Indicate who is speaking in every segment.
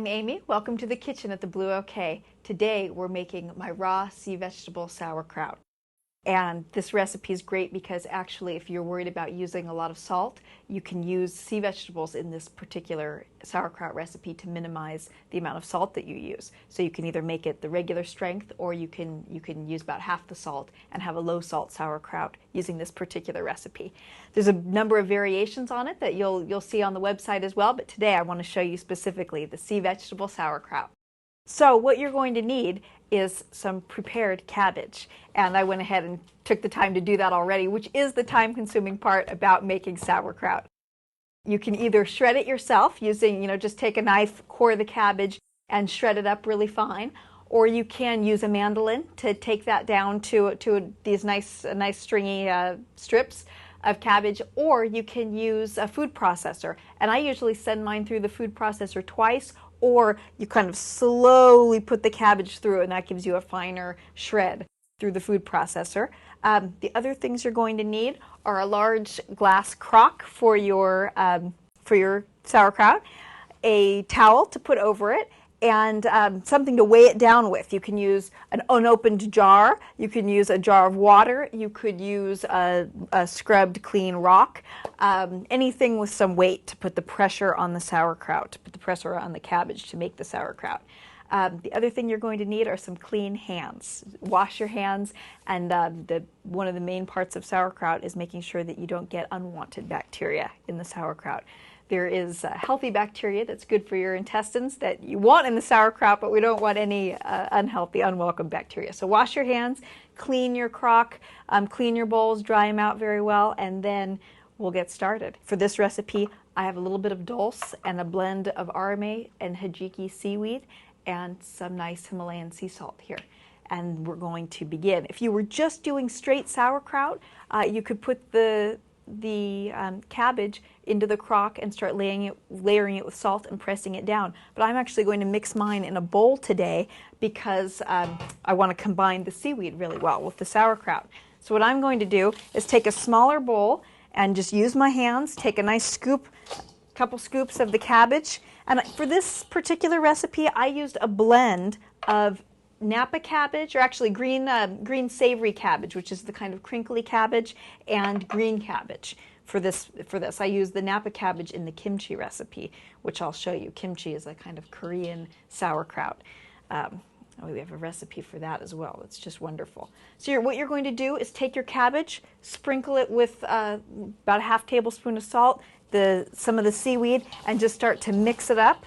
Speaker 1: Amy. Welcome to the kitchen at the Blue OK. Today we're making my raw sea vegetable sauerkraut. And this recipe is great because actually if you're worried about using a lot of salt, you can use sea vegetables in this particular sauerkraut recipe to minimize the amount of salt that you use. So you can either make it the regular strength or you can use about half the salt and have a low salt sauerkraut using this particular recipe. There's a number of variations on it that you'll see on the website as well, but today I want to show you specifically the sea vegetable sauerkraut. So what you're going to need is some prepared cabbage. And I went ahead and took the time to do that already, which is the time-consuming part about making sauerkraut. You can either shred it yourself using, just take a knife, core the cabbage, and shred it up really fine. Or you can use a mandolin to take that down to these nice stringy strips of cabbage, or you can use a food processor. And I usually send mine through the food processor twice, or you kind of slowly put the cabbage through and that gives you a finer shred through the food processor. The other things you're going to need are a large glass crock for your sauerkraut, a towel to put over it, and something to weigh it down with. You can use an unopened jar, you can use a jar of water, you could use a scrubbed clean rock, anything with some weight to put the pressure on the sauerkraut, to put the pressure on the cabbage to make the sauerkraut. The other thing you're going to need are some clean hands. Wash your hands, and one of the main parts of sauerkraut is making sure that you don't get unwanted bacteria in the sauerkraut. There is healthy bacteria that's good for your intestines that you want in the sauerkraut, but we don't want any unhealthy, unwelcome bacteria. So wash your hands, clean your crock, clean your bowls, dry them out very well, and then we'll get started. For this recipe, I have a little bit of dulse and a blend of arame and hijiki seaweed and some nice Himalayan sea salt here. And we're going to begin. If you were just doing straight sauerkraut, you could put the cabbage into the crock and start layering it with salt and pressing it down. But I'm actually going to mix mine in a bowl today because I want to combine the seaweed really well with the sauerkraut. So what I'm going to do is take a smaller bowl and just use my hands, take a nice scoop, couple scoops of the cabbage. And for this particular recipe, I used a blend of Napa cabbage, or actually green savory cabbage, which is the kind of crinkly cabbage, and green cabbage for this. I used the Napa cabbage in the kimchi recipe, which I'll show you. Kimchi is a kind of Korean sauerkraut. We have a recipe for that as well. It's just wonderful. So what you're going to do is take your cabbage, sprinkle it with about a half tablespoon of salt, some of the seaweed, and just start to mix it up.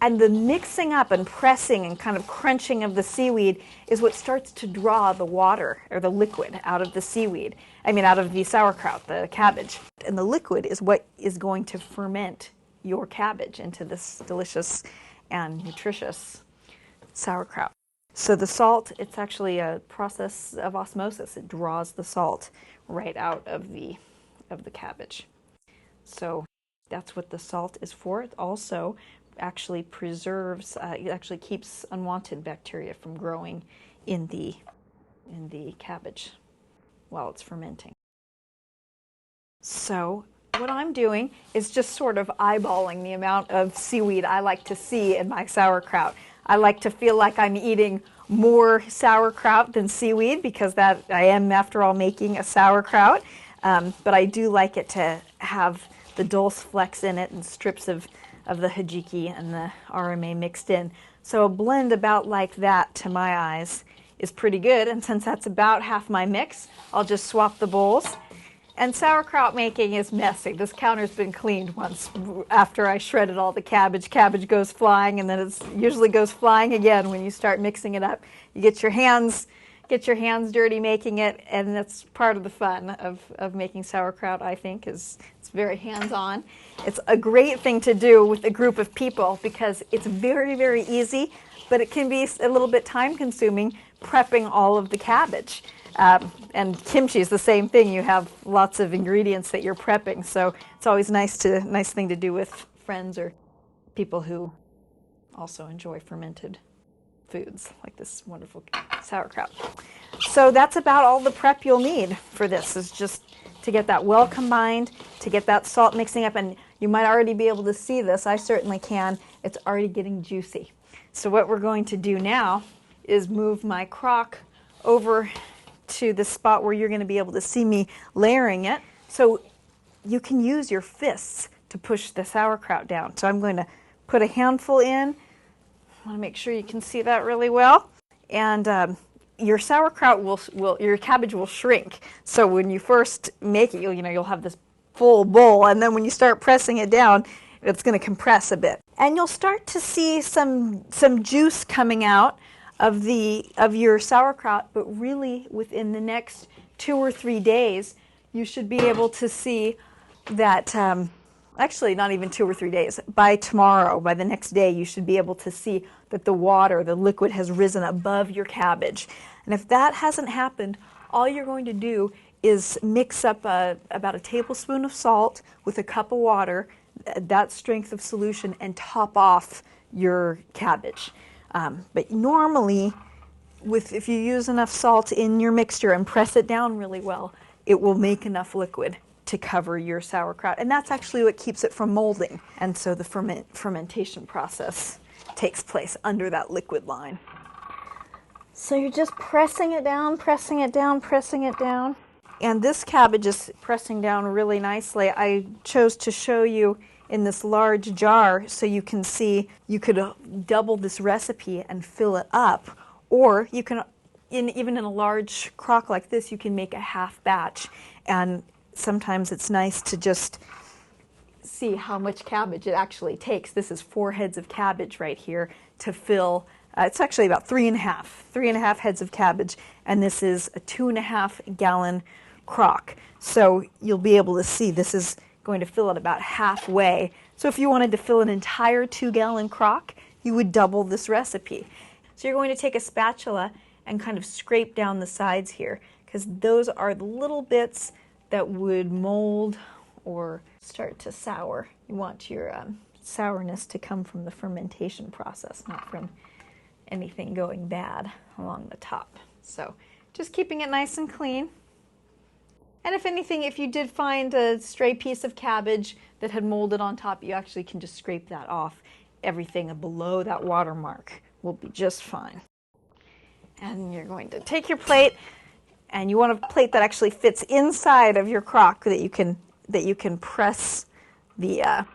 Speaker 1: And the mixing up and pressing and kind of crunching of the seaweed is what starts to draw the water or the liquid out of the seaweed. Out of the sauerkraut, the cabbage. And the liquid is what is going to ferment your cabbage into this delicious and nutritious sauerkraut. So the salt, it's actually a process of osmosis. It draws the salt right out of the cabbage. So that's what the salt is for. It also actually preserves, it actually keeps unwanted bacteria from growing in the cabbage while it's fermenting. So what I'm doing is just sort of eyeballing the amount of seaweed I like to see in my sauerkraut. I like to feel like I'm eating more sauerkraut than seaweed because that I am, after all, making a sauerkraut. But I do like it to have the dulse flecks in it and strips of the hijiki and the arame mixed in. So a blend about like that, to my eyes, is pretty good. And since that's about half my mix, I'll just swap the bowls. And sauerkraut making is messy. This counter's been cleaned once after I shredded all the cabbage. Cabbage goes flying, and then it usually goes flying again when you start mixing it up. You get your hands dirty making it, and that's part of the fun of making sauerkraut, I think, is it's very hands-on. It's a great thing to do with a group of people because it's very, very easy, but it can be a little bit time-consuming prepping all of the cabbage. And kimchi is the same thing. You have lots of ingredients that you're prepping, so it's always nice thing to do with friends or people who also enjoy fermented foods like this wonderful sauerkraut. So that's about all the prep you'll need for this, is just to get that well combined, to get that salt mixing up, and You might already be able to see this. I certainly can. It's already getting juicy. So what we're going to do now is move my crock over to the spot where you're going to be able to see me layering it. So you can use your fists to push the sauerkraut down. So I'm going to put a handful in. I want to make sure you can see that really well. And your sauerkraut your cabbage will shrink. So when you first make it, you'll have this full bowl, and then when you start pressing it down, it's going to compress a bit. And you'll start to see some juice coming out of your sauerkraut, but really within the next 2 or 3 days, you should be able to see that, actually not even 2 or 3 days, by tomorrow, by the next day, you should be able to see that the liquid has risen above your cabbage. And if that hasn't happened, all you're going to do is mix up about a tablespoon of salt with a cup of water, that strength of solution, and top off your cabbage. But normally, if you use enough salt in your mixture and press it down really well, it will make enough liquid to cover your sauerkraut. And that's actually what keeps it from molding. And so the fermentation process takes place under that liquid line. So you're just pressing it down, pressing it down, pressing it down. And this cabbage is pressing down really nicely. I chose to show you in this large jar so you can see you could double this recipe and fill it up. Or you can, even in a large crock like this, you can make a half batch. And sometimes it's nice to just see how much cabbage it actually takes. This is 4 heads of cabbage right here to fill. It's actually about 3.5 heads of cabbage, and this is a 2.5 gallon crock. So you'll be able to see this is going to fill it about halfway. So if you wanted to fill an entire 2-gallon crock, you would double this recipe. So you're going to take a spatula and kind of scrape down the sides here, because those are the little bits that would mold or start to sour. You want your sourness to come from the fermentation process, not from anything going bad along the top. So just keeping it nice and clean. And if anything, if you did find a stray piece of cabbage that had molded on top, you actually can just scrape that off. Everything below that watermark will be just fine. And you're going to take your plate, and you want a plate that actually fits inside of your crock that you can press the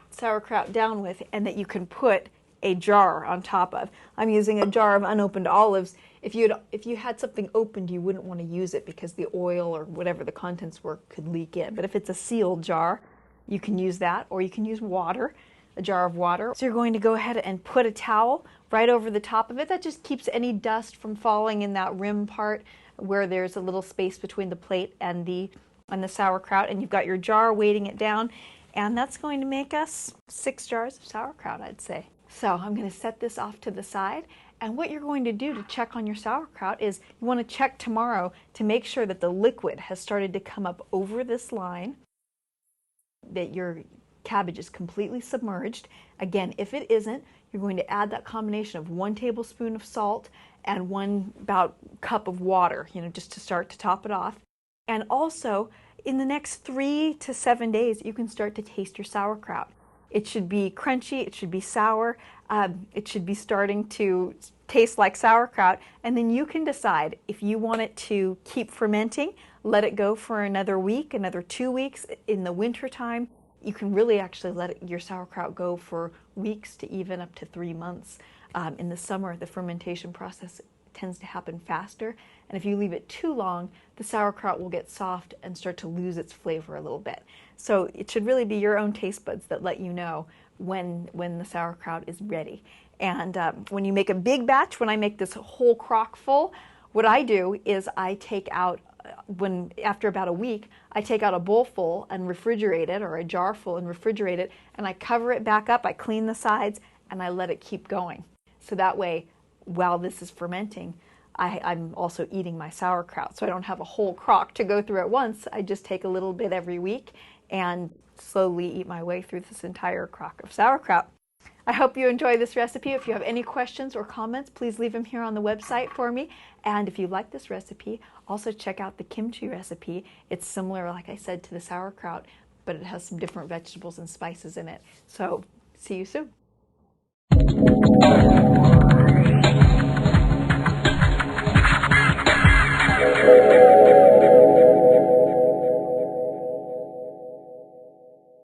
Speaker 1: sauerkraut down with, and that you can put a jar on top of. I'm using a jar of unopened olives. If you had something opened, you wouldn't want to use it because the oil or whatever the contents were could leak in. But if it's a sealed jar, you can use that, or you can use water, a jar of water. So you're going to go ahead and put a towel right over the top of it. That just keeps any dust from falling in that rim part where there's a little space between the plate and the sauerkraut. And you've got your jar weighting it down, and that's going to make us 6 jars of sauerkraut, I'd say. So I'm going to set this off to the side, and what you're going to do to check on your sauerkraut is you want to check tomorrow to make sure that the liquid has started to come up over this line, that your cabbage is completely submerged. Again, if it isn't, you're going to add that combination of 1 tablespoon of salt and 1 about cup of water, just to start to top it off. And also, in the next 3 to 7 days, you can start to taste your sauerkraut. It should be crunchy, it should be sour, it should be starting to taste like sauerkraut, and then you can decide if you want it to keep fermenting, let it go for another week, another 2 weeks. In the winter time, you can really actually let your sauerkraut go for weeks to even up to 3 months. In the summer, the fermentation process tends to happen faster, and if you leave it too long, the sauerkraut will get soft and start to lose its flavor a little bit. So it should really be your own taste buds that let you know when the sauerkraut is ready. And when you make a big batch, when I make this whole crock full, what I do is I take out, after about a week, I take out a bowl full and refrigerate it, or a jar full and refrigerate it, and I cover it back up, I clean the sides, and I let it keep going. So that way, while this is fermenting, I'm also eating my sauerkraut. So I don't have a whole crock to go through at once. I just take a little bit every week and slowly eat my way through this entire crock of sauerkraut. I hope you enjoy this recipe. If you have any questions or comments, please leave them here on the website for me. And if you like this recipe, also check out the kimchi recipe. It's similar, like I said, to the sauerkraut, but it has some different vegetables and spices in it. So see you soon.